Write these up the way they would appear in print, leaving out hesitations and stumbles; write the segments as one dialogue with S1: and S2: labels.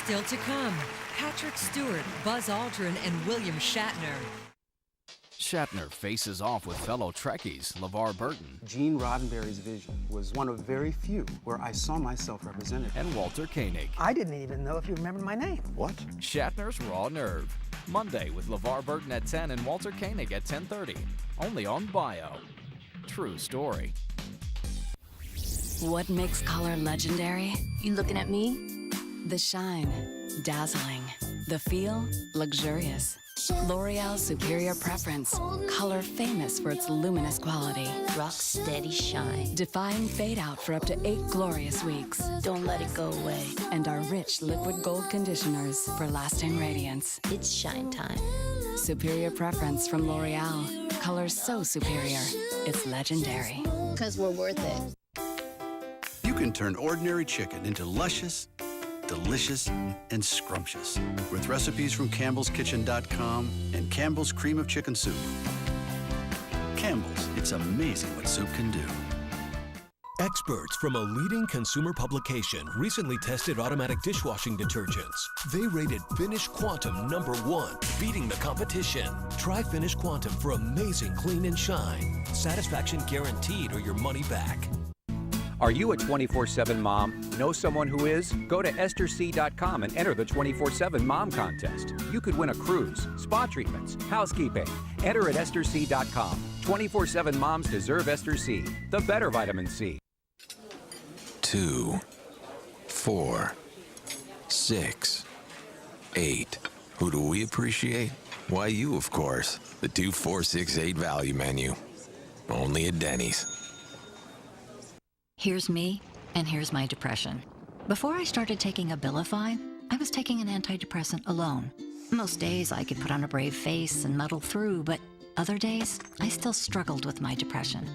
S1: Still to come, Patrick Stewart, Buzz Aldrin, and William Shatner.
S2: Shatner faces off with fellow Trekkies, LeVar Burton.
S3: Gene Roddenberry's vision was one of very few where I saw myself represented.
S2: And Walter Koenig.
S4: I didn't even know if you remembered my name.
S3: What?
S2: Shatner's Raw Nerve. Monday with LeVar Burton at 10 and Walter Koenig at 10:30. Only on Bio. True story.
S5: What makes color legendary?
S6: You looking at me?
S5: The shine, dazzling. The feel, luxurious. L'Oreal's superior preference. Color famous for its luminous quality.
S6: Rock steady shine.
S5: Defying fade out for up to 8 glorious weeks.
S6: Don't let it go away.
S5: And our rich liquid gold conditioners for lasting radiance.
S6: It's shine time.
S5: Superior preference from L'Oreal. Color so superior, it's legendary.
S6: 'Cause we're worth it.
S7: You can turn ordinary chicken into luscious, delicious, and scrumptious with recipes from CampbellsKitchen.com and Campbell's Cream of Chicken Soup. Campbell's, it's amazing what soup can do.
S8: Experts from a leading consumer publication recently tested automatic dishwashing detergents. They rated Finish Quantum #1, beating the competition. Try Finish Quantum for amazing clean and shine. Satisfaction guaranteed or your money back.
S9: Are you a 24/7 mom? Know someone who is? Go to EstherC.com and enter the 24/7 Mom Contest. You could win a cruise, spa treatments, housekeeping. Enter at EstherC.com. 24/7 moms deserve Esther C, the better vitamin C.
S10: 2, 4, 6, 8. Who do we appreciate? Why, you, of course. The 2, 4, 6, 8 value menu. Only at Denny's.
S11: Here's me, and here's my depression. Before I started taking Abilify, I was taking an antidepressant alone. Most days I could put on a brave face and muddle through, but other days I still struggled with my depression.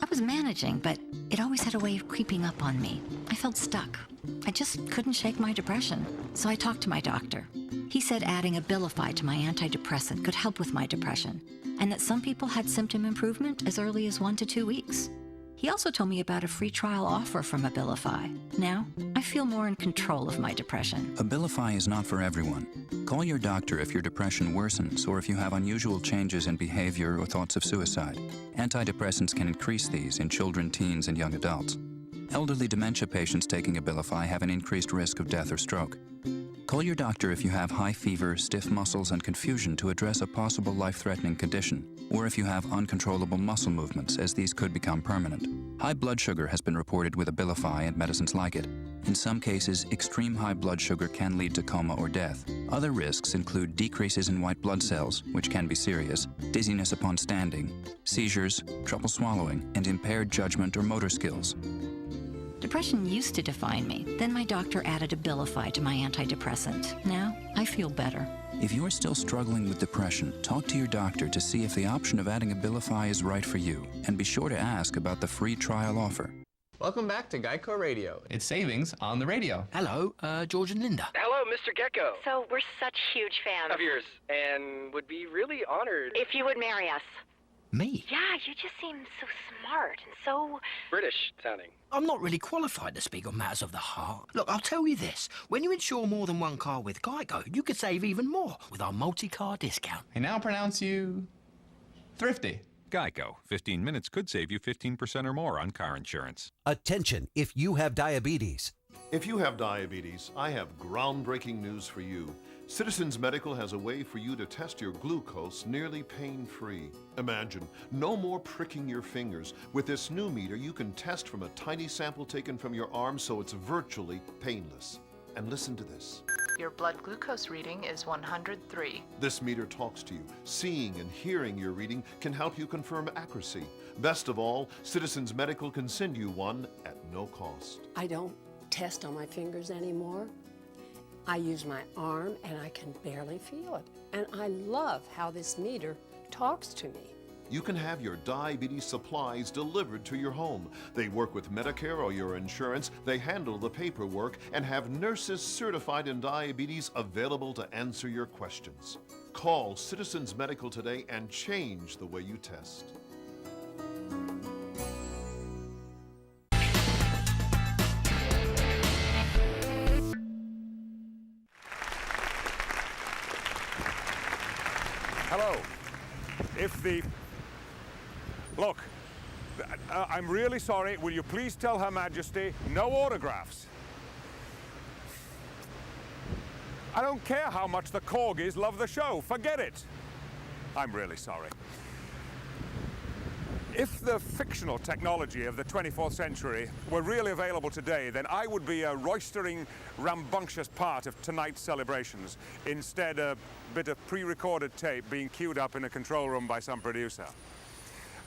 S11: I was managing, but it always had a way of creeping up on me. I felt stuck. I just couldn't shake my depression, so I talked to my doctor. He said adding Abilify to my antidepressant could help with my depression, and that some people had symptom improvement as early as 1 to 2 weeks. He also told me about a free trial offer from Abilify. Now, I feel more in control of my depression.
S12: Abilify is not for everyone. Call your doctor if your depression worsens or if you have unusual changes in behavior or thoughts of suicide. Antidepressants can increase these in children, teens, and young adults. Elderly dementia patients taking Abilify have an increased risk of death or stroke. Call your doctor if you have high fever, stiff muscles, and confusion to address a possible life-threatening condition, or if you have uncontrollable muscle movements, as these could become permanent. High blood sugar has been reported with Abilify and medicines like it. In some cases, extreme high blood sugar can lead to coma or death. Other risks include decreases in white blood cells, which can be serious, dizziness upon standing, seizures, trouble swallowing, and impaired judgment or motor skills.
S11: Depression used to define me. Then my doctor added Abilify to my antidepressant. Now, I feel better.
S12: If you are still struggling with depression, talk to your doctor to see if the option of adding Abilify is right for you, and be sure to ask about the free trial offer.
S13: Welcome back to Geico Radio. It's savings on the radio.
S14: Hello, George and Linda.
S15: Hello, Mr. Gecko.
S16: So we're such huge fans
S15: of yours, and would be really honored
S16: if you would marry us.
S14: Me?
S16: Yeah, you just seem so smart and so...
S15: British sounding.
S14: I'm not really qualified to speak on matters of the heart. Look, I'll tell you this. When you insure more than one car with Geico, you could save even more with our multi-car discount.
S13: I now pronounce you... thrifty.
S17: Geico. 15 minutes could save you 15% or more on car insurance.
S18: Attention, if you have diabetes.
S19: If you have diabetes, I have groundbreaking news for you. Citizens Medical has a way for you to test your glucose nearly pain-free. Imagine, no more pricking your fingers. With this new meter, you can test from a tiny sample taken from your arm, so it's virtually painless. And listen to this.
S20: Your blood glucose reading is 103.
S19: This meter talks to you. Seeing and hearing your reading can help you confirm accuracy. Best of all, Citizens Medical can send you one at no cost.
S7: I don't test on my fingers anymore. I use my arm and I can barely feel it. And I love how this meter talks to me.
S19: You can have your diabetes supplies delivered to your home. They work with Medicare or your insurance. They handle the paperwork and have nurses certified in diabetes available to answer your questions. Call Citizens Medical today and change the way you test.
S21: if the... Look, I'm really sorry. Will you please tell Her Majesty no autographs? I don't care how much the corgis love the show. Forget it. I'm really sorry. If the fictional technology of the 24th century were really available today, then I would be a roistering, rambunctious part of tonight's celebrations. Instead, a bit of pre-recorded tape being queued up in a control room by some producer.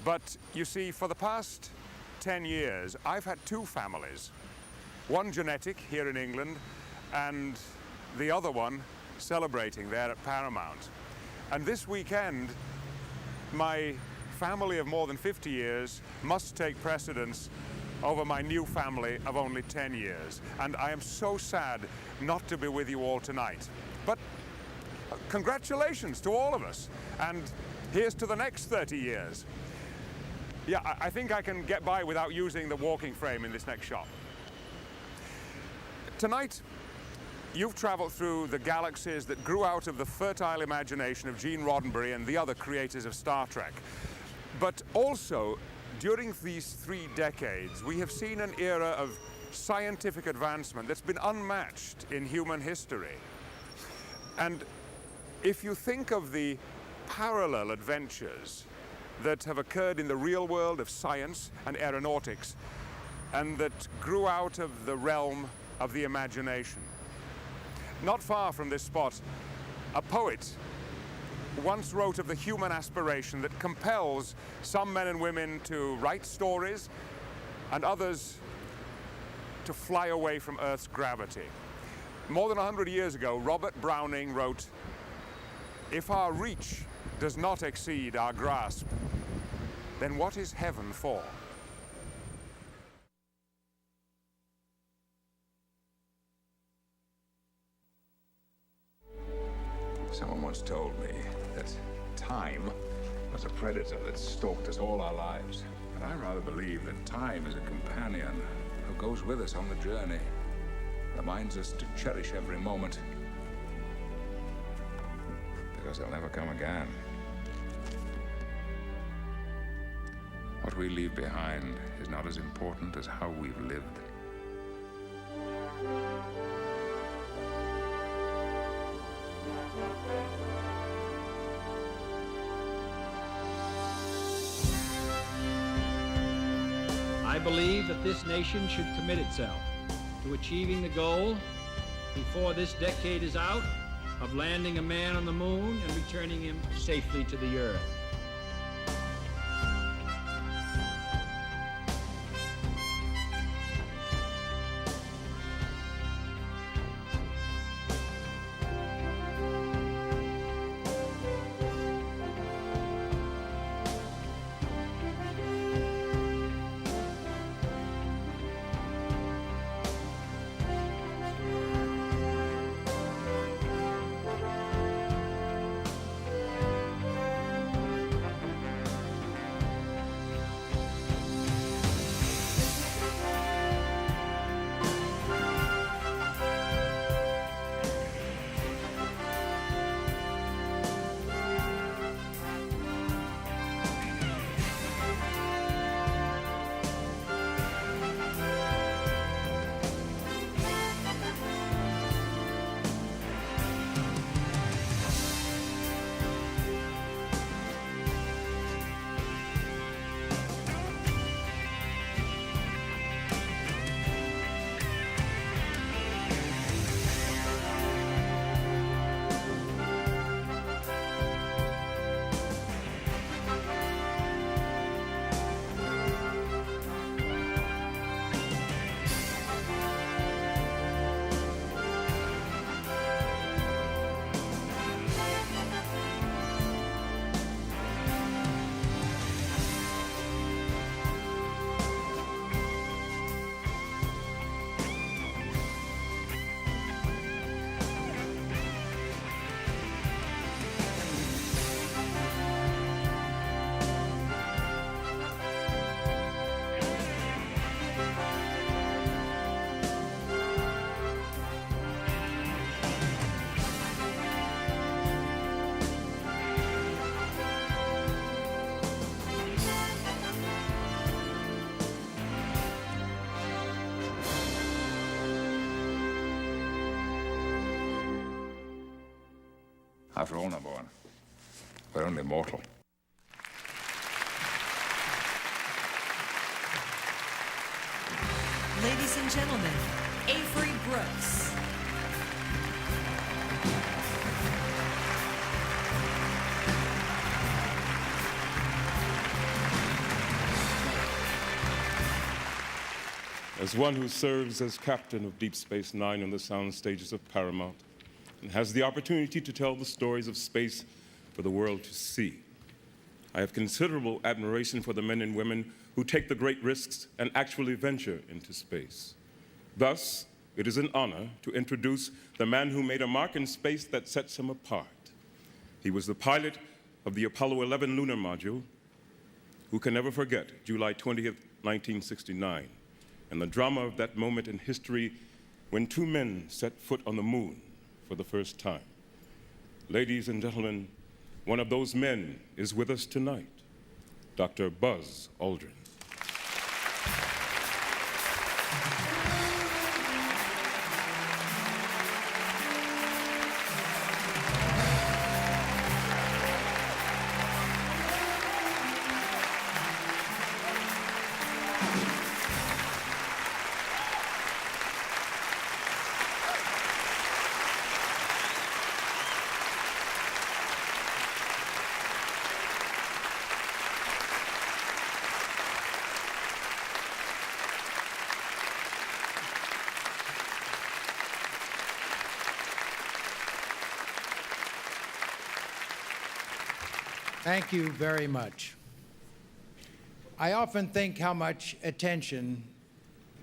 S21: But you see, for the past 10 years, I've had two families. One genetic here in England, and the other one celebrating there at Paramount. And this weekend, my family of more than 50 years must take precedence over my new family of only 10 years. And I am so sad not to be with you all tonight. But congratulations to all of us. And here's to the next 30 years. Yeah, I think I can get by without using the walking frame in this next shot. Tonight, you've traveled through the galaxies that grew out of the fertile imagination of Gene Roddenberry and the other creators of Star Trek. But also, during these 3 decades, we have seen an era of scientific advancement that's been unmatched in human history. And if you think of the parallel adventures that have occurred in the real world of science and aeronautics, and that grew out of the realm of the imagination. Not far from this spot, a poet once wrote of the human aspiration that compels some men and women to write stories and others to fly away from Earth's gravity. More than 100 years ago, Robert Browning wrote, "If our reach does not exceed our grasp, then what is heaven for?"
S22: Someone once told me that time was a predator that stalked us all our lives. And I rather believe that time is a companion who goes with us on the journey, reminds us to cherish every moment, because they'll never come again. What we leave behind is not as important as how we've lived.
S23: I believe that this nation should commit itself to achieving the goal, before this decade is out, of landing a man on the moon and returning him safely to the Earth.
S22: After all, number one, we're only mortal.
S1: Ladies and gentlemen, Avery Brooks.
S3: As one who serves as captain of Deep Space Nine on the sound stages of Paramount and has the opportunity to tell the stories of space for the world to see, I have considerable admiration for the men and women who take the great risks and actually venture into space. Thus, it is an honor to introduce the man who made a mark in space that sets him apart. He was the pilot of the Apollo 11 lunar module, who can never forget July 20th, 1969, and the drama of that moment in history when two men set foot on the moon for the first time. Ladies and gentlemen, one of those men is with us tonight, Dr. Buzz Aldrin.
S4: Thank you very much. I often think how much attention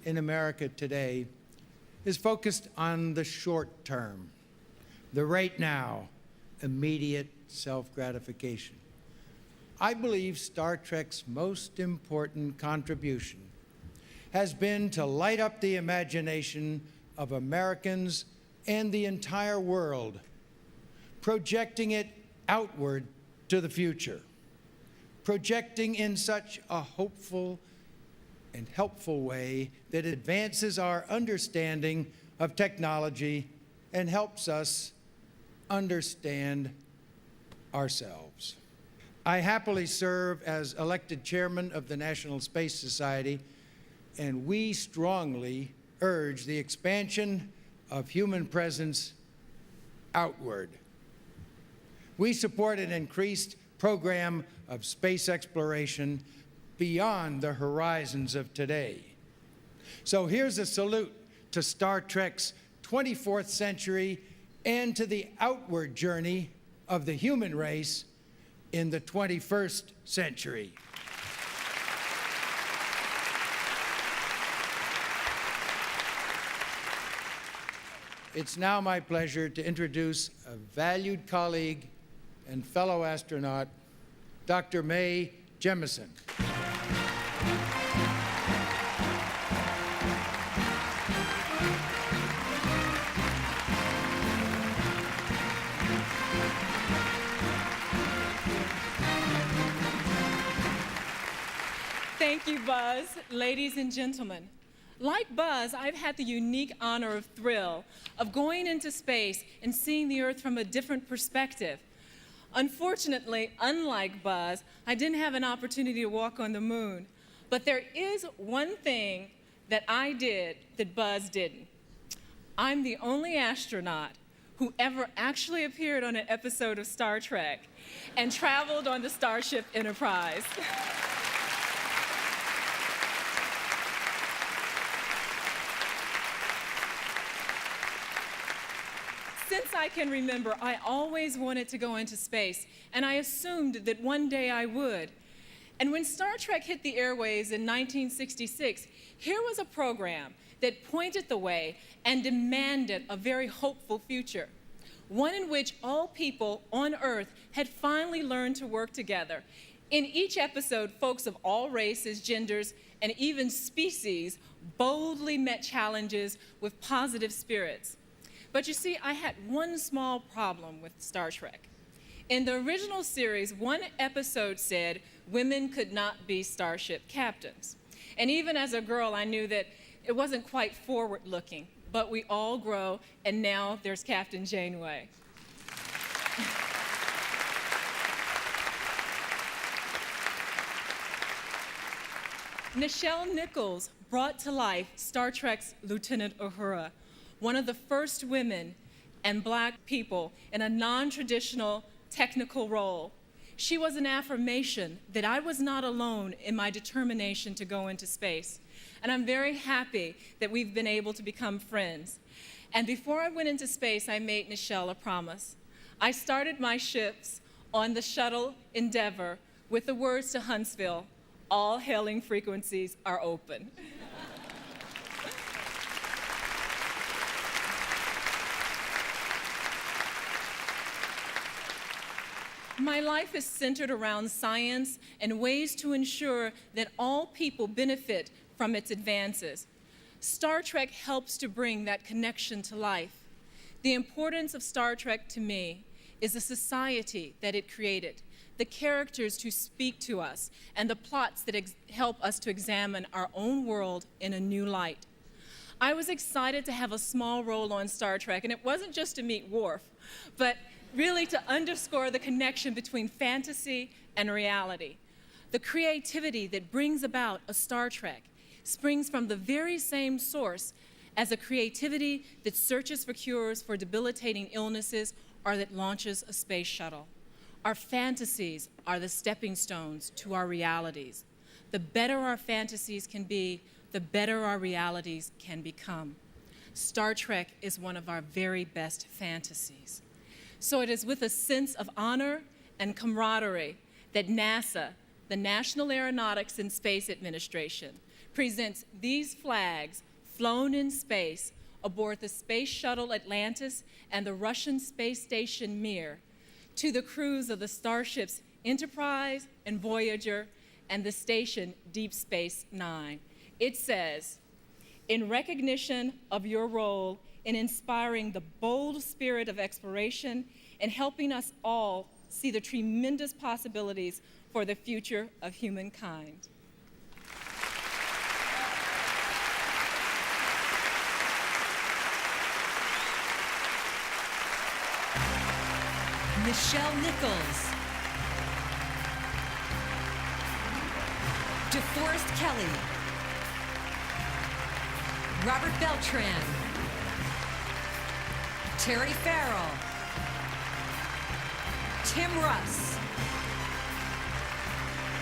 S4: in America today is focused on the short term, the right now, immediate self-gratification. I believe Star Trek's most important contribution has been to light up the imagination of Americans and the entire world, projecting it outward to the future, projecting in such a hopeful and helpful way that advances our understanding of technology and helps us understand ourselves. I happily serve as elected chairman of the National Space Society, and we strongly urge the expansion of human presence outward. We support an increased program of space exploration beyond the horizons of today. So here's a salute to Star Trek's 24th century and to the outward journey of the human race in the 21st century. It's now my pleasure to introduce a valued colleague and fellow astronaut, Dr. Mae Jemison.
S24: Thank you, Buzz. Ladies and gentlemen, like Buzz, I've had the unique honor of thrill of going into space and seeing the Earth from a different perspective. Unfortunately, unlike Buzz, I didn't have an opportunity to walk on the moon. But there is one thing that I did that Buzz didn't. I'm the only astronaut who ever actually appeared on an episode of Star Trek and traveled on the Starship Enterprise. Since I can remember, I always wanted to go into space, and I assumed that one day I would. And when Star Trek hit the airwaves in 1966, here was a program that pointed the way and demanded a very hopeful future, one in which all people on Earth had finally learned to work together. In each episode, folks of all races, genders, and even species boldly met challenges with positive spirits. But you see, I had one small problem with Star Trek. In the original series, one episode said women could not be starship captains. And even as a girl, I knew that it wasn't quite forward-looking, but we all grow, and now there's Captain Janeway. Nichelle Nichols brought to life Star Trek's Lieutenant Uhura, one of the first women and Black people in a non-traditional technical role. She was an affirmation that I was not alone in my determination to go into space. And I'm very happy that we've been able to become friends. And before I went into space, I made Nichelle a promise. I started my shifts on the shuttle Endeavour with the words to Huntsville, "All hailing frequencies are open." My life is centered around science and ways to ensure that all people benefit from its advances. Star Trek helps to bring that connection to life. The importance of Star Trek to me is the society that it created, the characters who speak to us, and the plots that help us to examine our own world in a new light. I was excited to have a small role on Star Trek, and it wasn't just to meet Worf, but really to underscore the connection between fantasy and reality. The creativity that brings about a Star Trek springs from the very same source as a creativity that searches for cures for debilitating illnesses or that launches a space shuttle. Our fantasies are the stepping stones to our realities. The better our fantasies can be, the better our realities can become. Star Trek is one of our very best fantasies. So it is with a sense of honor and camaraderie that NASA, the National Aeronautics and Space Administration, presents these flags flown in space aboard the Space Shuttle Atlantis and the Russian space station Mir to the crews of the starships Enterprise and Voyager and the station Deep Space Nine. It says, "In recognition of your role in inspiring the bold spirit of exploration and helping us all see the tremendous possibilities for the future of humankind."
S1: Nichelle Nichols, DeForest Kelly, Robert Beltran, Terry Farrell, Tim Russ,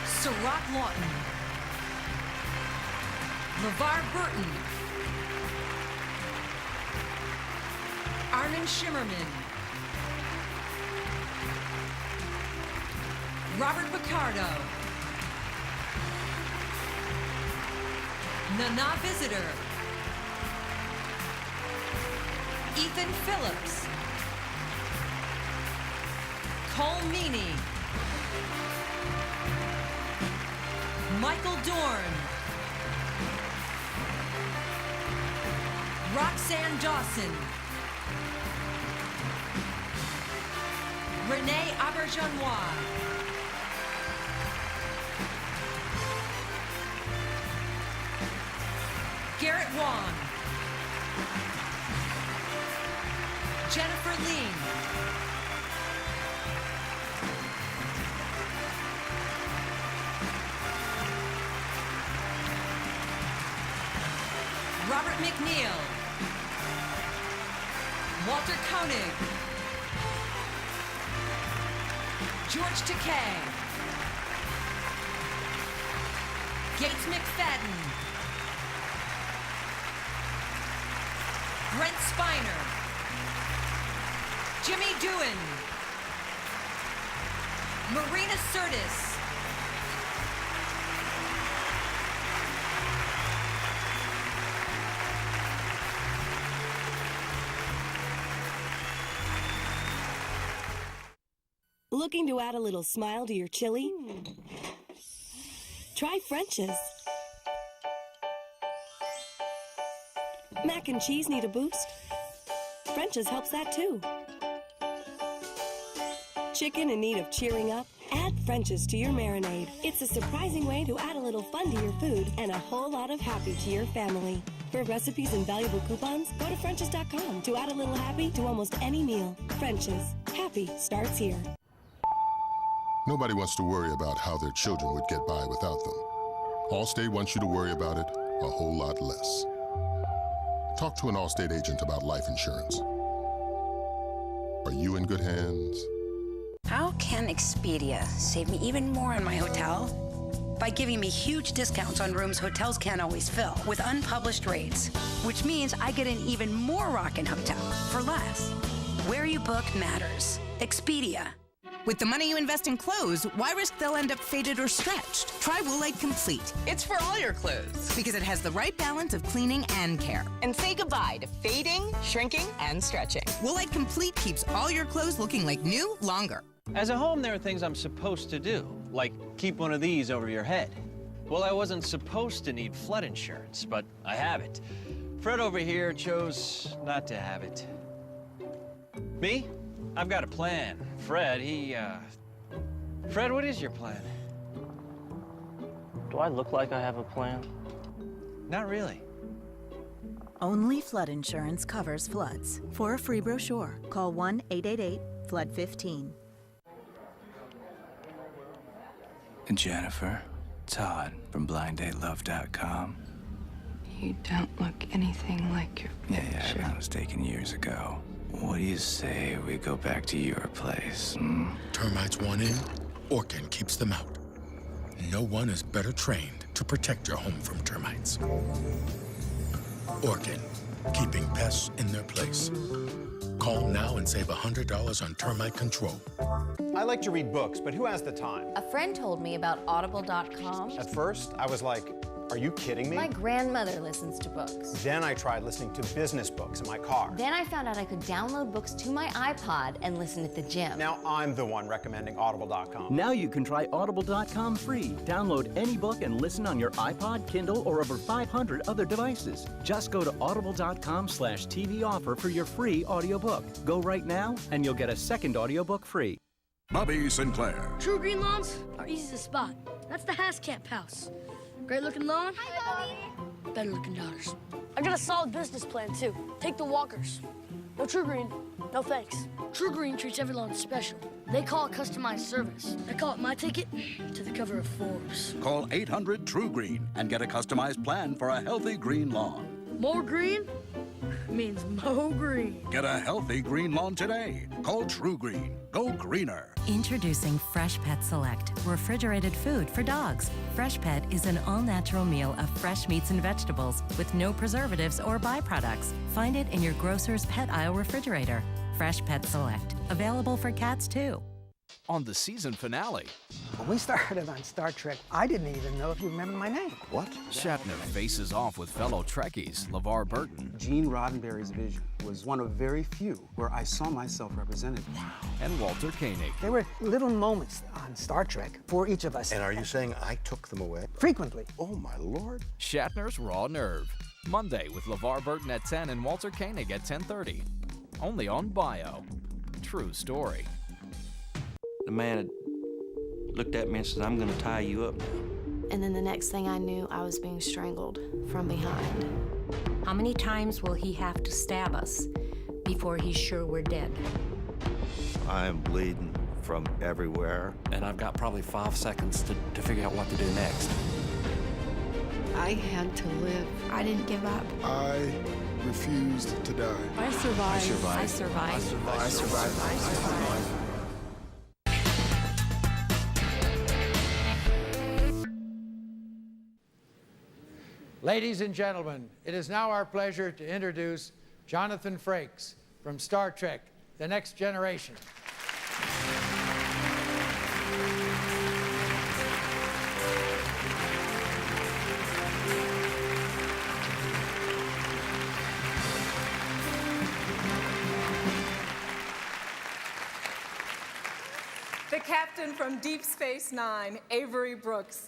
S1: Sirach Lawton, LeVar Burton, Arnon Shimmerman, Robert Picardo, Nana Visitor, Ethan Phillips, Cole Meany, Michael Dorn, Roxanne Dawson, Renee Auberjonois, Garrett Wong, Jennifer Lean, Robert McNeil, Walter Koenig, George Takei, Gates McFadden, Brent Spiner, Jimmy Doohan, Marina Sirtis,
S2: Looking to add a little smile to your chili? Try French's. Mac and cheese need a boost? French's helps that too. Chicken in need of cheering up? Add French's to your marinade. It's a surprising way to add a little fun to your food and a whole lot of happy to your family. For recipes and valuable coupons, go to French's.com to add a little happy to almost any meal. French's. Happy starts here.
S5: Nobody wants to worry about how their children would get by without them. Allstate wants you to worry about it a whole lot less. Talk to an Allstate agent about life insurance. Are you in good hands?
S6: How can Expedia save me even more on my hotel? By giving me huge discounts on rooms hotels can't always fill with unpublished rates, which means I get an even more rockin' hotel for less. Where you book matters. Expedia.
S8: With the money you invest in clothes, why risk they'll end up faded or stretched? Try Woolite Complete.
S9: It's for all your clothes.
S8: Because it has the right balance of cleaning and care.
S9: And say goodbye to fading, shrinking, and stretching.
S8: Woolite Complete keeps all your clothes looking like new longer.
S25: As a home, there are things I'm supposed to do, like keep one of these over your head. Well, I wasn't supposed to need flood insurance, but I have it. Fred over here chose not to have it. Me? I've got a plan. Fred, Fred, what is your plan?
S26: Do I look like I have a plan?
S25: Not really.
S27: Only flood insurance covers floods. For a free brochure, call 1-888-FLOOD-15.
S12: Jennifer, Todd from BlindDateLove.com.
S28: You don't look anything like your picture.
S12: Yeah, everything was taken years ago. What do you say we go back to your place, hmm?
S29: Termites want in, Orkin keeps them out. No one is better trained to protect your home from termites. Orkin, keeping pests in their place. Call now and save $100 on termite control.
S30: I like to read books, but who has the time?
S31: A friend told me about Audible.com.
S30: At first, I was like, are you kidding me?
S31: My grandmother listens to books.
S30: Then I tried listening to business books in my car.
S31: Then I found out I could download books to my iPod and listen at the gym.
S30: Now I'm the one recommending Audible.com.
S32: Now you can try Audible.com free. Download any book and listen on your iPod, Kindle, or over 500 other devices. Just go to audible.com/TV offer for your free audiobook. Go right now and you'll get a second audiobook free.
S33: Bobby Sinclair.
S34: True green lawns are easy to spot. That's the Hascamp house. Great looking lawn. Hi, Bobby. Better looking daughters. I got a solid business plan too. Take the walkers. No True Green, no thanks. True Green treats every lawn special. They call it customized service. I call it my ticket to the cover of Forbes.
S33: Call 800 True Green and get a customized plan for a healthy green lawn.
S34: More green means Mo Green.
S33: Get a healthy green lawn today. Call True Green. Go greener.
S35: Introducing Fresh Pet Select, refrigerated food for dogs. Fresh Pet is an all-natural meal of fresh meats and vegetables with no preservatives or byproducts. Find it in your grocer's pet aisle refrigerator. Fresh Pet Select, available for cats too.
S36: On the season finale,
S37: when we started on Star Trek, I didn't even know if you remember my name.
S36: What? Shatner faces off with fellow Trekkies LeVar Burton.
S38: Gene Roddenberry's vision was one of very few where I saw myself represented.
S36: Wow. And Walter Koenig.
S37: There were little moments on Star Trek for each of us.
S39: And are you saying I took them away?
S37: Frequently.
S39: Oh, my Lord.
S36: Shatner's Raw Nerve. Monday with LeVar Burton at 10 and Walter Koenig at 10:30. Only on Bio. True story.
S40: The man had looked at me and said, I'm going to tie you up now.
S41: And then the next thing I knew, I was being strangled from behind.
S42: How many times will he have to stab us before he's sure we're dead?
S39: I am bleeding from everywhere.
S40: And I've got probably 5 seconds to figure out what to do next.
S41: I had to live. I didn't give up.
S5: I refused to die.
S41: I survived.
S40: I survived.
S41: I survived.
S40: I survived. I survived.
S41: I survived.
S4: Ladies and gentlemen, it is now our pleasure to introduce Jonathan Frakes from Star Trek: The Next Generation.
S24: The captain from Deep Space Nine, Avery Brooks.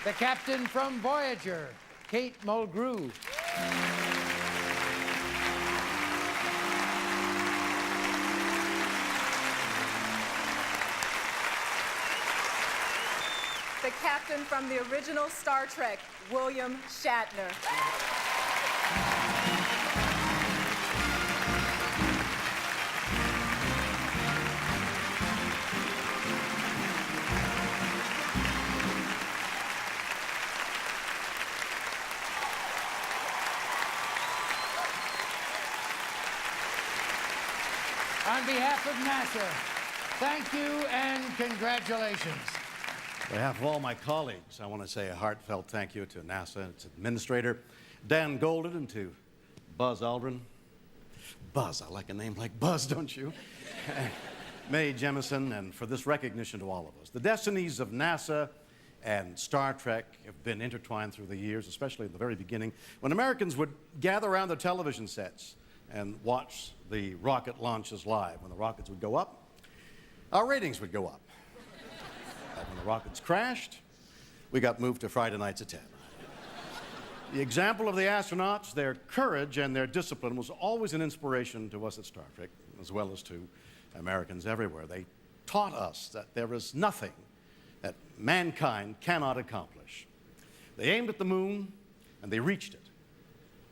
S4: The captain from Voyager, Kate Mulgrew.
S24: The captain from the original Star Trek, William Shatner.
S4: On behalf of NASA, thank you and congratulations.
S1: On behalf of all my colleagues, I want to say a heartfelt thank you to NASA and its administrator, Dan Golden, and to Buzz Aldrin. Buzz, I like a name like Buzz, don't you? Mae Jemison, and for this recognition to all of us. The destinies of NASA and Star Trek have been intertwined through the years, especially at the very beginning, when Americans would gather around their television sets and watch the rocket launches live. When the rockets would go up, our ratings would go up. And when the rockets crashed, we got moved to Friday nights at 10. The example of the astronauts, their courage and their discipline was always an inspiration to us at Star Trek, as well as to Americans everywhere. They taught us that there is nothing that mankind cannot accomplish. They aimed at the moon, and they reached it.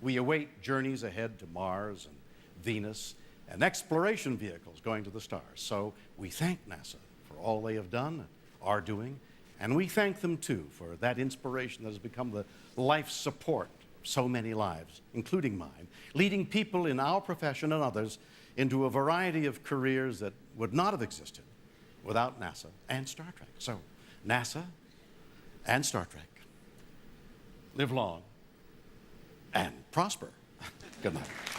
S1: We await journeys ahead to Mars and Venus and exploration vehicles going to the stars. So we thank NASA for all they have done and are doing, and we thank them, too, for that inspiration that has become the life support of so many lives, including mine, leading people in our profession and others into a variety of careers that would not have existed without NASA and Star Trek. So, NASA and Star Trek, live long and prosper. Good night.